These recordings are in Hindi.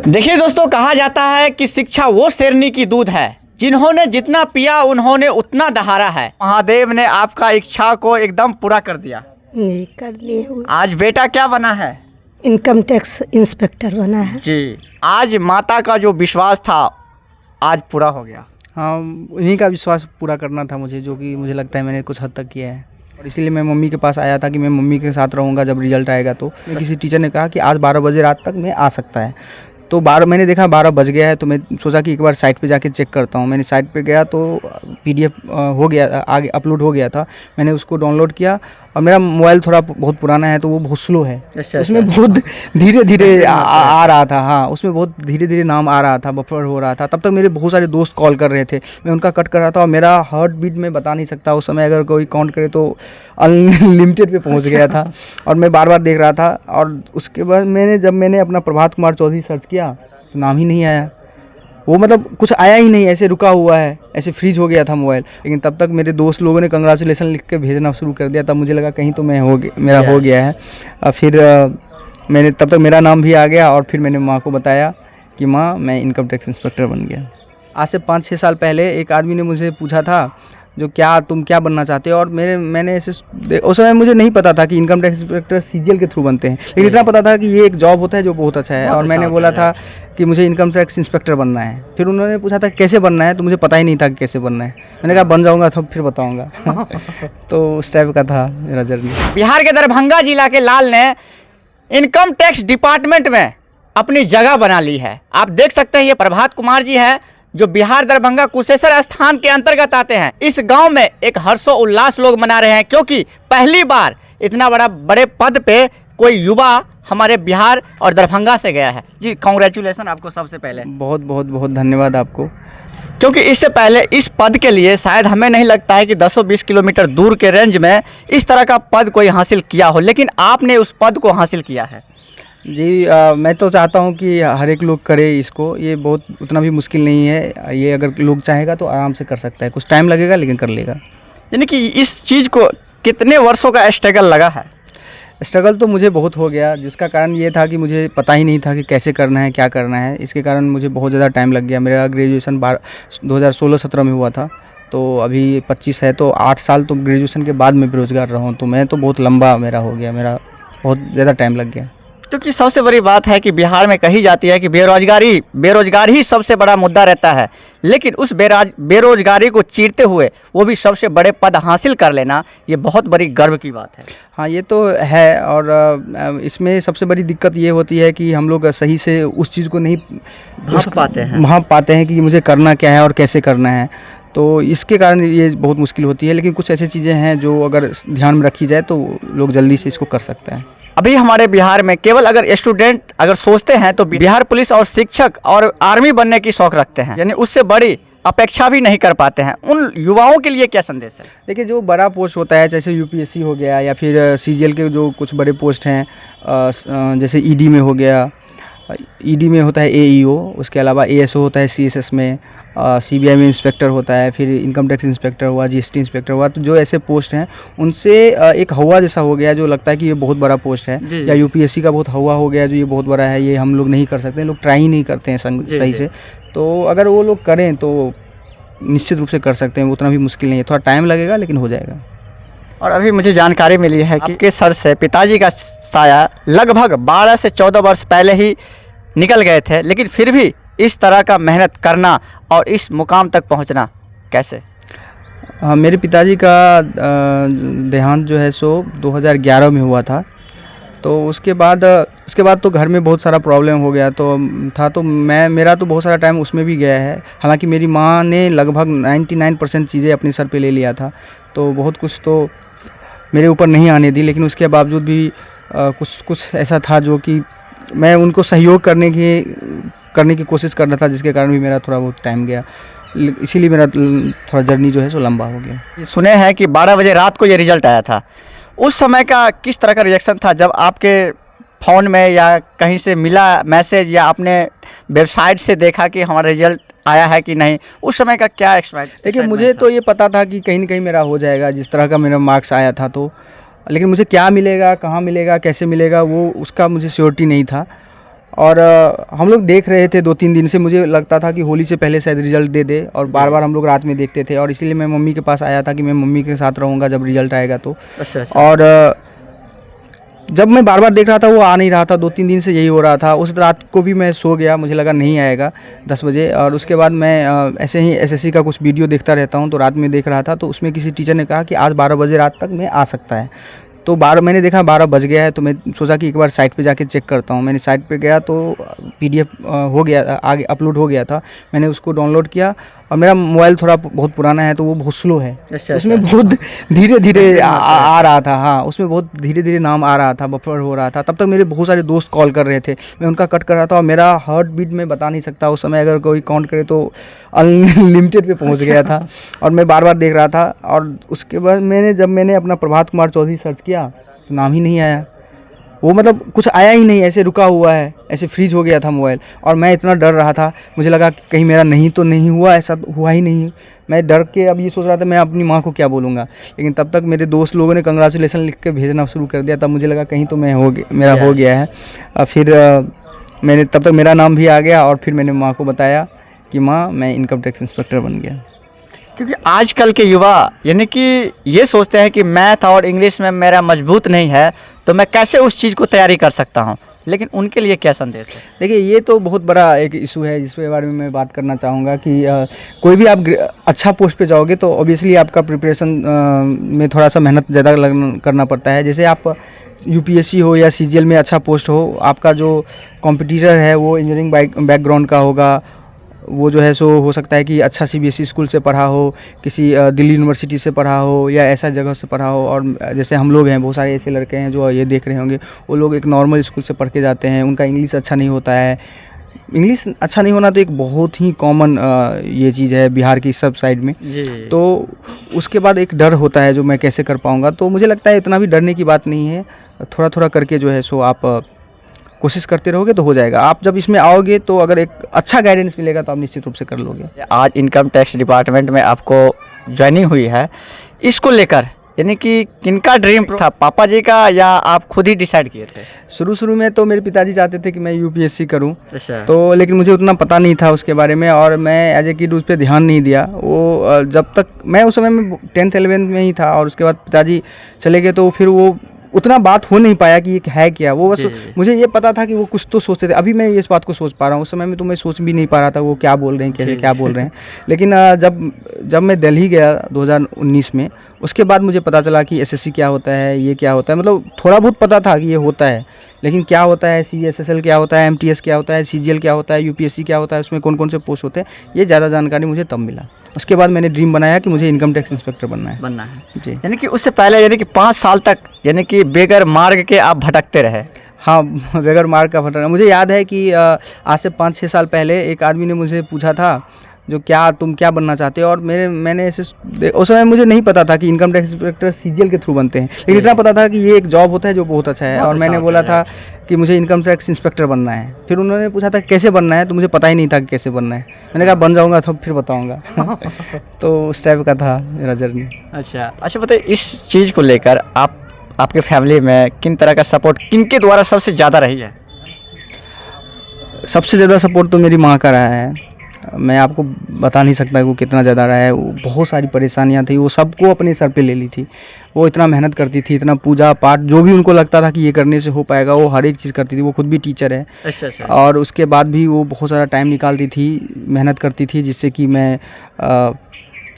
देखिए दोस्तों, कहा जाता है कि शिक्षा वो शेरनी की दूध है, जिन्होंने जितना पिया उन्होंने उतना दहाड़ा है। महादेव ने आपका इच्छा को एकदम पूरा कर दिया। जी कर लिए हुए। आज बेटा क्या बना है? इनकम टैक्स इंस्पेक्टर बना है जी। आज माता का जो विश्वास था आज पूरा हो गया। हाँ, उन्हीं का विश्वास पूरा करना था मुझे, जो कि मुझे लगता है मैंने कुछ हद तक किया है। और इसीलिए मैं मम्मी के पास आया था कि मैं मम्मी के साथ रहूँगा जब रिजल्ट आएगा। तो किसी टीचर ने कहा कि आज 12 बजे रात तक मैं आ सकता है। तो मैंने देखा 12 बज गया है, तो मैं सोचा कि एक बार साइट पे जाके चेक करता हूँ। मैंने साइट पे गया तो PDF हो गया, आगे अपलोड हो गया था। मैंने उसको डाउनलोड किया और मेरा मोबाइल थोड़ा बहुत पुराना है तो वो बहुत स्लो है। उसमें बहुत धीरे धीरे आ रहा था। हाँ, उसमें बहुत धीरे धीरे नाम आ रहा था, बफर हो रहा था। तब तक मेरे बहुत सारे दोस्त कॉल कर रहे थे, मैं उनका कट कर रहा था और मेरा हार्ट बीट में बता नहीं सकता। उस समय अगर कोई काउंट करे तो अनलिमिटेड पे पहुंच गया था और मैं बार बार देख रहा था। और उसके बाद जब मैंने अपना प्रभात कुमार चौधरी सर्च किया तो नाम ही नहीं आया। वो मतलब कुछ आया ही नहीं, ऐसे रुका हुआ है, ऐसे फ्रीज हो गया था मोबाइल। लेकिन तब तक मेरे दोस्त लोगों ने कंग्रेचुलेसन लिख के भेजना शुरू कर दिया। तब मुझे लगा कहीं तो मेरा हो गया है। फिर मैंने तब तक मेरा नाम भी आ गया और फिर मैंने माँ को बताया कि माँ, मैं इनकम टैक्स इंस्पेक्टर बन गया। आज से 5-6 साल पहले एक आदमी ने मुझे पूछा था जो तुम क्या बनना चाहते हो। और मैंने ऐसे उस समय मुझे नहीं पता था कि इनकम टैक्स इंस्पेक्टर CGL के थ्रू बनते हैं, लेकिन इतना पता था कि ये एक जॉब होता है जो बहुत अच्छा है। और मैंने बोला था कि मुझे इनकम टैक्स इंस्पेक्टर बनना है। फिर उन्होंने पूछा था कैसे बनना है, तो मुझे पता ही नहीं था कि कैसे बनना है। मैंने कहा बन जाऊँगा तो फिर बताऊँगा। तो उस टाइप का था मेरा जर्नी। बिहार के दरभंगा जिला के लाल ने इनकम टैक्स डिपार्टमेंट में अपनी जगह बना ली है। आप देख सकते हैं, ये प्रभात कुमार जी है जो बिहार दरभंगा कुशेश्वर स्थान के अंतर्गत आते हैं। इस गांव में एक हर्षो उल्लास लोग मना रहे हैं, क्योंकि पहली बार इतना बड़े पद पे कोई युवा हमारे बिहार और दरभंगा से गया है। जी, कांग्रेचुलेसन आपको सबसे पहले। बहुत बहुत बहुत धन्यवाद आपको। क्योंकि इससे पहले इस पद के लिए शायद हमें नहीं लगता है कि 10-20 किलोमीटर दूर के रेंज में इस तरह का पद कोई हासिल किया हो, लेकिन आपने उस पद को हासिल किया है। जी, मैं तो चाहता हूं कि हर एक लोग करे इसको। ये बहुत उतना भी मुश्किल नहीं है। ये अगर लोग चाहेगा तो आराम से कर सकता है। कुछ टाइम लगेगा लेकिन कर लेगा। यानी कि इस चीज़ को कितने वर्षों का स्ट्रगल लगा है? स्ट्रगल तो मुझे बहुत हो गया, जिसका कारण ये था कि मुझे पता ही नहीं था कि कैसे करना है, क्या करना है। इसके कारण मुझे बहुत ज़्यादा टाइम लग गया। मेरा ग्रेजुएशन 2016-17 में हुआ था, तो अभी 25 है, तो 8 साल तो ग्रेजुएशन के बाद मैं बेरोज़गार रहा हूँ। तो मैं तो बहुत लंबा मेरा हो गया, मेरा बहुत ज़्यादा टाइम लग गया। क्योंकि सबसे बड़ी बात है कि बिहार में कही जाती है कि बेरोजगारी ही सबसे बड़ा मुद्दा रहता है, लेकिन उस बेरोजगारी को चीरते हुए वो भी सबसे बड़े पद हासिल कर लेना, ये बहुत बड़ी गर्व की बात है। हाँ, ये तो है। और इसमें सबसे बड़ी दिक्कत ये होती है कि हम लोग सही से उस चीज़ को नहीं भांप पाते हैं कि मुझे करना क्या है और कैसे करना है। तो इसके कारण ये बहुत मुश्किल होती है। लेकिन कुछ ऐसी चीज़ें हैं जो अगर ध्यान में रखी जाए तो लोग जल्दी से इसको कर सकते हैं। अभी हमारे बिहार में केवल अगर स्टूडेंट अगर सोचते हैं तो बिहार पुलिस और शिक्षक और आर्मी बनने की शौक रखते हैं, यानी उससे बड़ी अपेक्षा भी नहीं कर पाते हैं। उन युवाओं के लिए क्या संदेश है? देखिए, जो बड़ा पोस्ट होता है, जैसे UPSC हो गया या फिर CGL के जो कुछ बड़े पोस्ट हैं, जैसे ED में हो गया, ED में होता है AEO, उसके अलावा ASO होता है CSS में, CBI में इंस्पेक्टर होता है, फिर इनकम टैक्स इंस्पेक्टर हुआ, GST इंस्पेक्टर हुआ। तो जो ऐसे पोस्ट हैं उनसे एक हवा जैसा हो गया, जो लगता है कि ये बहुत बड़ा पोस्ट है। या UPSC का बहुत हवा हो गया जो ये बहुत बड़ा है, ये हम लोग नहीं कर सकते, लोग ट्राई ही नहीं करते हैं सही से। तो अगर वो लोग करें तो निश्चित रूप से कर सकते हैं, उतना भी मुश्किल नहीं है। थोड़ा टाइम लगेगा लेकिन हो जाएगा। और अभी मुझे जानकारी मिली है कि आपके सर से पिताजी का साया लगभग 12 से 14 वर्ष पहले ही निकल गए थे, लेकिन फिर भी इस तरह का मेहनत करना और इस मुकाम तक पहुंचना कैसे? हाँ, मेरे पिताजी का देहांत जो है सो 2011 में हुआ था। तो उसके बाद तो घर में बहुत सारा प्रॉब्लम हो गया तो मेरा तो बहुत सारा टाइम उसमें भी गया है। हालांकि मेरी माँ ने लगभग 99% चीज़ें अपने सर पे ले लिया था, तो बहुत कुछ तो मेरे ऊपर नहीं आने दी। लेकिन उसके बावजूद भी कुछ ऐसा था जो कि मैं उनको सहयोग करने की कोशिश कर रहा था, जिसके कारण भी मेरा थोड़ा बहुत टाइम गया। इसीलिए मेरा थोड़ा जर्नी जो है सो लंबा हो गया। सुने हैं कि 12 बजे रात को ये रिजल्ट आया था। उस समय का किस तरह का रिएक्शन था जब आपके फ़ोन में या कहीं से मिला मैसेज या आपने वेबसाइट से देखा कि हमारा रिजल्ट आया है कि नहीं? उस समय का क्या एक्सपेक्ट? देखिए, मुझे तो ये पता था कि कहीं ना कहीं मेरा हो जाएगा, जिस तरह का मेरा मार्क्स आया था। तो लेकिन मुझे क्या मिलेगा, कहाँ मिलेगा, कैसे मिलेगा, वो उसका मुझे श्योरिटी नहीं था। और हम लोग देख रहे थे 2-3 दिन से, मुझे लगता था कि होली से पहले शायद रिजल्ट दे दे, और बार बार हम लोग रात में देखते थे, और इसीलिए मैं मम्मी के पास आया था कि मैं मम्मी के साथ रहूँगा जब रिजल्ट आएगा तो। अच्छा। और जब मैं बार बार देख रहा था वो आ नहीं रहा था, 2-3 दिन से यही हो रहा था। उस रात को भी मैं सो गया, मुझे लगा नहीं आएगा 10 बजे, और उसके बाद मैं ऐसे ही एसएससी का कुछ वीडियो देखता रहता हूँ, तो रात में देख रहा था, तो उसमें किसी टीचर ने कहा कि आज 12 बजे रात तक में आ सकता है। तो 12 मैंने देखा 12 बज गया है, तो मैं सोचा कि एक बार साइट पे जाके चेक करता हूँ। मैंने साइट पे गया तो PDF हो गया, आगे अपलोड हो गया था। मैंने उसको डाउनलोड किया, और मेरा मोबाइल थोड़ा बहुत पुराना है तो वो बहुत स्लो है। अच्छा, उसमें बहुत धीरे धीरे आ रहा था। हाँ, उसमें बहुत धीरे धीरे नाम आ रहा था, बफर हो रहा था। तब तक मेरे बहुत सारे दोस्त कॉल कर रहे थे, मैं उनका कट कर रहा था, और मेरा हार्ट बीट में बता नहीं सकता उस समय, अगर कोई काउंट करे तो अनलिमिटेड पे पहुंच गया था। और मैं बार बार देख रहा था, और उसके बाद जब मैंने अपना प्रभात कुमार चौधरी सर्च किया तो नाम ही नहीं आया। वो मतलब कुछ आया ही नहीं, ऐसे रुका हुआ है, ऐसे फ्रीज हो गया था मोबाइल। और मैं इतना डर रहा था, मुझे लगा कि कहीं मेरा नहीं तो नहीं हुआ, ऐसा हुआ ही नहीं। मैं डर के अब ये सोच रहा था मैं अपनी माँ को क्या बोलूँगा, लेकिन तब तक मेरे दोस्त लोगों ने कंग्रेचुलेसन लिख के भेजना शुरू कर दिया। तब मुझे लगा कहीं तो मैं मेरा हो गया है। फिर मैंने तब तक मेरा नाम भी आ गया, और फिर मैंने माँ को बताया कि माँ मैं इनकम टैक्स इंस्पेक्टर बन गया। क्योंकि आजकल के युवा यानी कि ये सोचते हैं कि मैथ और इंग्लिश में मेरा मजबूत नहीं है, तो मैं कैसे उस चीज़ को तैयारी कर सकता हूँ, लेकिन उनके लिए क्या संदेश है? देखिए, ये तो बहुत बड़ा एक इशू है जिसके बारे में मैं बात करना चाहूँगा कि कोई भी आप अच्छा पोस्ट पे जाओगे तो ऑब्वियसली आपका प्रिपरेशन में थोड़ा सा मेहनत ज़्यादा करना पड़ता है। जैसे आप UPSC हो या CGL में अच्छा पोस्ट हो, आपका जो कॉम्पिटिटर है वो इंजीनियरिंग बैकग्राउंड का होगा, वो जो है सो हो सकता है कि अच्छा CBSE स्कूल से पढ़ा हो, किसी दिल्ली यूनिवर्सिटी से पढ़ा हो, या ऐसा जगह से पढ़ा हो। और जैसे हम लोग हैं, बहुत सारे ऐसे लड़के हैं जो ये देख रहे होंगे, वो लोग एक नॉर्मल स्कूल से पढ़ के जाते हैं, उनका इंग्लिश अच्छा नहीं होता है। इंग्लिश अच्छा नहीं होना तो एक बहुत ही कॉमन ये चीज़ है बिहार की सब साइड में जी। तो उसके बाद एक डर होता है जो मैं कैसे कर पाऊँगा। तो मुझे लगता है इतना भी डरने की बात नहीं है, थोड़ा थोड़ा करके जो है सो आप कोशिश करते रहोगे तो हो जाएगा। आप जब इसमें आओगे तो अगर एक अच्छा गाइडेंस मिलेगा तो आप निश्चित रूप से कर लोगे। आज इनकम टैक्स डिपार्टमेंट में आपको ज्वाइनिंग हुई है, इसको लेकर यानी कि किनका ड्रीम था, पापा जी का या आप खुद ही डिसाइड किए थे? शुरू में तो मेरे पिताजी चाहते थे कि मैं UPSC करूं, अच्छा। तो लेकिन मुझे उतना पता नहीं था उसके बारे में, और मैं एज ए किड उस पर ध्यान नहीं दिया। वो जब तक मैं उस समय में 10th 11th में ही था, और उसके बाद पिताजी चले गए, तो फिर वो उतना बात हो नहीं पाया कि ये है क्या। वो बस मुझे ये पता था कि वो कुछ तो सोचते थे। अभी मैं इस बात को सोच पा रहा हूँ, उस समय में तो मैं सोच भी नहीं पा रहा था वो क्या बोल रहे हैं, कैसे क्या बोल रहे हैं। लेकिन जब मैं दिल्ली गया 2019 में, उसके बाद मुझे पता चला कि SSC क्या होता है, ये क्या होता है। मतलब थोड़ा बहुत पता था कि ये होता है, लेकिन क्या होता है, CSSL क्या होता है, MTS क्या होता है, CGL क्या होता है, UPSC क्या होता है, उसमें कौन कौन से पोस्ट होते हैं, ये ज़्यादा जानकारी मुझे तब मिला। उसके बाद मैंने ड्रीम बनाया कि मुझे इनकम टैक्स इंस्पेक्टर बनना है जी। यानी कि उससे पहले यानी कि 5 साल तक यानी कि बेगर मार्ग के आप भटकते रहे? हाँ, बगैर मार्ग का भटकना। मुझे याद है कि आज से 5-6 साल पहले एक आदमी ने मुझे पूछा था जो तुम क्या बनना चाहते हो, और मैंने ऐसे उस समय मुझे नहीं पता था कि इनकम टैक्स इंस्पेक्टर CGL के थ्रू बनते हैं, लेकिन इतना पता था कि ये एक जॉब होता है जो बहुत अच्छा है। और मैंने बोला था कि मुझे इनकम टैक्स इंस्पेक्टर बनना है। फिर उन्होंने पूछा था कैसे बनना है, तो मुझे पता ही नहीं था कि कैसे बनना है। मैंने कहा बन जाऊँगा तो फिर बताऊँगा। तो उस टाइप का था मेरा जर्नी। अच्छा बताइए, इस चीज़ को लेकर आपके फैमिली में किन तरह का सपोर्ट किनके द्वारा सबसे ज़्यादा रही है? सबसे ज़्यादा सपोर्ट तो मेरी माँ का रहा है। मैं आपको बता नहीं सकता वो कितना ज़्यादा रहा है। वो बहुत सारी परेशानियां थी, वो सबको अपने सर पे ले ली थी। वो इतना मेहनत करती थी, इतना पूजा पाठ जो भी उनको लगता था कि ये करने से हो पाएगा, वो हर एक चीज़ करती थी। वो खुद भी टीचर है। अच्छा। और उसके बाद भी वो बहुत सारा टाइम निकालती थी, मेहनत करती थी, जिससे कि मैं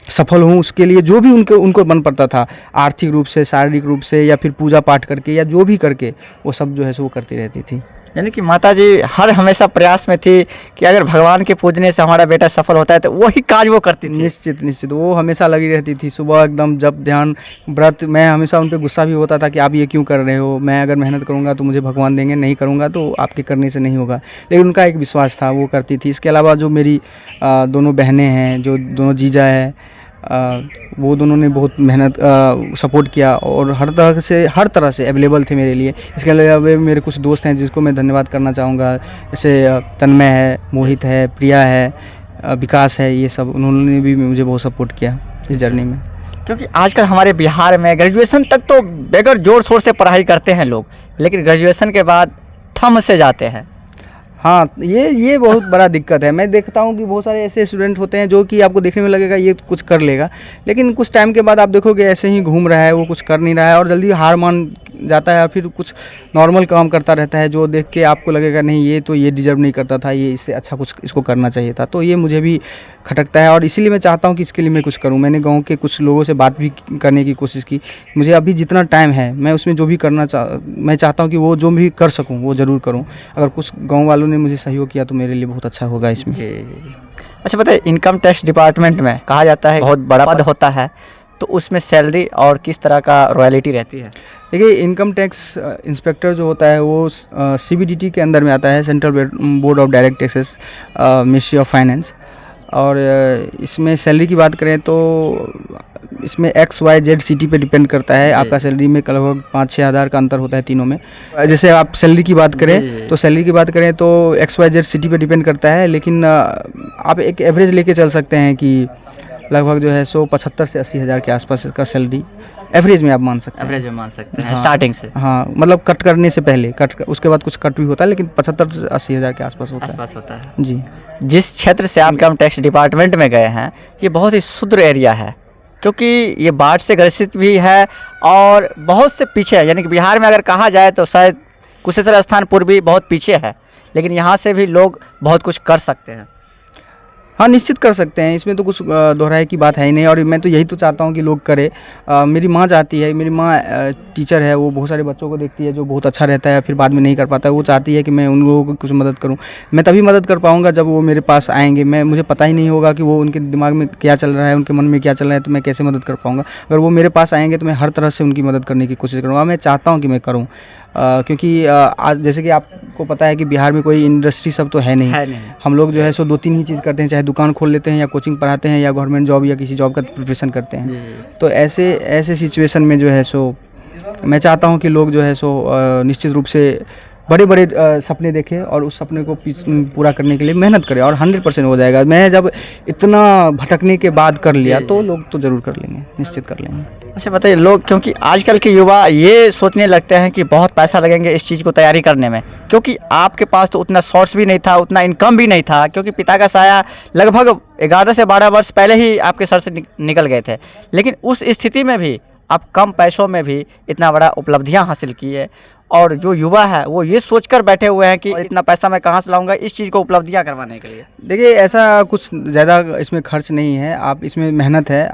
सफल हूँ। उसके लिए जो भी उनको मन पड़ता था, आर्थिक रूप से, शारीरिक रूप से, या फिर पूजा पाठ करके, या जो भी करके, वो सब जो है सो वो करती रहती थी। यानी कि माताजी हर हमेशा प्रयास में थी कि अगर भगवान के पूजने से हमारा बेटा सफल होता है तो वही काज वो करती थी। निश्चित वो हमेशा लगी रहती थी। सुबह एकदम जब ध्यान व्रत, मैं हमेशा उन पर गुस्सा भी होता था कि आप ये क्यों कर रहे हो, मैं अगर मेहनत करूँगा तो मुझे भगवान देंगे, नहीं करूँगा तो आपके करने से नहीं होगा। लेकिन उनका एक विश्वास था, वो करती थी। इसके अलावा जो मेरी दोनों बहनें हैं, जो दोनों जीजा है, वो दोनों ने बहुत मेहनत सपोर्ट किया, और हर तरह से अवेलेबल थे मेरे लिए। इसके अलावा मेरे कुछ दोस्त हैं जिसको मैं धन्यवाद करना चाहूँगा, जैसे तन्मय है, मोहित है, प्रिया है, विकास है। ये सब उन्होंने भी मुझे बहुत सपोर्ट किया इस जर्नी में। क्योंकि आजकल हमारे बिहार में ग्रेजुएशन तक तो बगैर जोर शोर से पढ़ाई करते हैं लोग, लेकिन ग्रेजुएशन के बाद थम से जाते हैं। हाँ, ये बहुत बड़ा दिक्कत है। मैं देखता हूँ कि बहुत सारे ऐसे स्टूडेंट होते हैं जो कि आपको देखने में लगेगा ये कुछ कर लेगा, लेकिन कुछ टाइम के बाद आप देखोगे ऐसे ही घूम रहा है, वो कुछ कर नहीं रहा है और जल्दी हार मान जाता है और फिर कुछ नॉर्मल काम करता रहता है, जो देख के आपको लगेगा नहीं ये डिजर्व नहीं करता था, ये इससे अच्छा कुछ इसको करना चाहिए था। तो ये मुझे भी खटकता है और इसीलिए मैं चाहता हूँ कि इसके लिए मैं कुछ करूँ। मैंने गाँव के कुछ लोगों से बात भी करने की कोशिश की। मुझे अभी जितना टाइम है मैं उसमें जो भी मैं चाहता हूँ कि वो जो भी कर सकूँ वो ज़रूर करूँ। अगर कुछ गाँव वालों ने मुझे सहयोग किया तो मेरे लिए बहुत अच्छा होगा इसमें। जी जी जी। अच्छा बताइए, इनकम टैक्स डिपार्टमेंट में कहा जाता है बहुत बड़ा पद होता है, तो उसमें सैलरी और किस तरह का रॉयल्टी रहती है? देखिए, इनकम टैक्स इंस्पेक्टर जो होता है वो CBDT के अंदर में आता है, central board of direct taxes, ministry of finance. और इसमें सैलरी की बात करें तो इसमें XYZ सिटी पे डिपेंड करता है। आपका सैलरी में लगभग 5-6 हज़ार का अंतर होता है तीनों में। जैसे आप सैलरी की बात करें तो सैलरी की बात करें तो XYZ सिटी पे डिपेंड करता है, लेकिन आप एक एवरेज लेके चल सकते हैं कि लगभग जो है 75 से 80 हज़ार के आसपास इसका सैलरी एवरेज में आप मान सकते हैं। एवरेज में मान सकते हैं हाँ, स्टार्टिंग से। हाँ, मतलब कट करने से पहले उसके बाद कुछ कट भी होता है, लेकिन 75 से 80 हज़ार के आसपास होता है। जी। जिस क्षेत्र से आप इनकम टैक्स डिपार्टमेंट में गए हैं ये बहुत ही शुद्र एरिया है, क्योंकि ये बाढ़ से ग्रसित भी है और बहुत से पीछे है। यानी कि बिहार में अगर कहा जाए तो शायद कुशेश्वर स्थान पूर्वी बहुत पीछे है, लेकिन यहाँ से भी लोग बहुत कुछ कर सकते हैं। हाँ, निश्चित कर सकते हैं, इसमें तो कुछ दोहराए की बात है ही नहीं। और मैं तो यही तो चाहता हूँ कि लोग करें। मेरी माँ चाहती है, मेरी माँ टीचर है, वो बहुत सारे बच्चों को देखती है जो बहुत अच्छा रहता है फिर बाद में नहीं कर पाता है। वो चाहती है कि मैं उन लोगों को कुछ मदद करूँ। मैं तभी मदद कर पाऊँगा जब वो मेरे पास आएंगे। मुझे पता ही नहीं होगा कि वो उनके दिमाग में क्या चल रहा है, उनके मन में क्या चल रहा है, तो मैं कैसे मदद कर पाऊँगा। अगर वो मेरे पास आएंगे तो मैं हर तरह से उनकी मदद करने की कोशिश करूँगा। मैं चाहता हूँ कि मैं करूँ, क्योंकि आज जैसे कि आपको पता है कि बिहार में कोई इंडस्ट्री सब तो है नहीं। हम लोग जो है सो 2-3 ही चीज़ करते हैं, चाहे दुकान खोल लेते हैं या कोचिंग पढ़ाते हैं या गवर्नमेंट जॉब या किसी जॉब का प्रिपरेशन करते हैं। तो ऐसे सिचुएशन में जो है सो मैं चाहता हूँ कि लोग जो है सो निश्चित रूप से बड़े सपने देखें और उस सपने को पूरा करने के लिए मेहनत करें और 100% हो जाएगा। मैं जब इतना भटकने के बाद कर लिया तो लोग तो ज़रूर कर लेंगे, निश्चित कर लेंगे। अच्छा बताइए, लोग क्योंकि आजकल के युवा ये सोचने लगते हैं कि बहुत पैसा लगेंगे इस चीज़ को तैयारी करने में, क्योंकि आपके पास तो उतना सोर्स भी नहीं था, उतना इनकम भी नहीं था, क्योंकि पिता का साया लगभग 11 से 12 वर्ष पहले ही आपके सर से निकल गए थे। लेकिन उस स्थिति में भी आप कम पैसों में भी इतना बड़ा उपलब्धियां हासिल की है, और जो युवा है वो ये सोचकर बैठे हुए हैं कि इतना पैसा मैं कहाँ से लाऊंगा इस चीज़ को उपलब्धियां करवाने के लिए। देखिए, ऐसा कुछ ज़्यादा इसमें खर्च नहीं है। आप इसमें मेहनत है,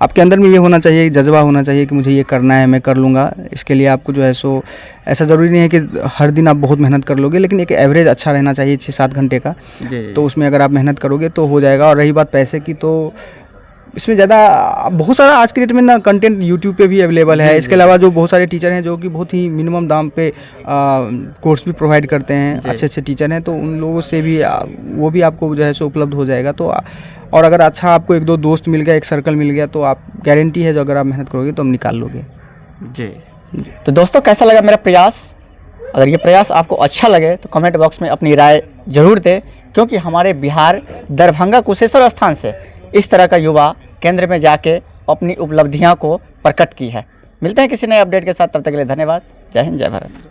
आपके अंदर में ये होना चाहिए, जज्बा होना चाहिए कि मुझे ये करना है, मैं कर लूँगा। इसके लिए आपको जो है सो ऐसा ज़रूरी नहीं है कि हर दिन आप बहुत मेहनत कर लोगे, लेकिन एक एवरेज अच्छा रहना चाहिए 6-7 घंटे का। तो उसमें अगर आप मेहनत करोगे तो हो जाएगा। और रही बात पैसे की, तो इसमें ज़्यादा बहुत सारा आज के डेट में ना कंटेंट यूट्यूब पे भी अवेलेबल है। इसके अलावा जो बहुत सारे टीचर हैं जो कि बहुत ही मिनिमम दाम पे कोर्स भी प्रोवाइड करते हैं, अच्छे टीचर हैं, तो उन लोगों से भी वो भी आपको जो है सो उपलब्ध हो जाएगा। तो और अगर अच्छा आपको 1-2 दोस्त मिल गया, एक सर्कल मिल गया, तो आप गारंटी है जो अगर आप मेहनत करोगे तो हम निकाल लोगे। जी। तो दोस्तों, कैसा लगा मेरा प्रयास? अगर ये प्रयास आपको अच्छा लगे तो कमेंट बॉक्स में अपनी राय जरूर दें, क्योंकि हमारे बिहार दरभंगा कुशेश्वर स्थान से इस तरह का युवा केंद्र में जाके अपनी उपलब्धियां को प्रकट की है। मिलते हैं किसी नए अपडेट के साथ, तब तक के लिए धन्यवाद। जय हिंद, जय भारत।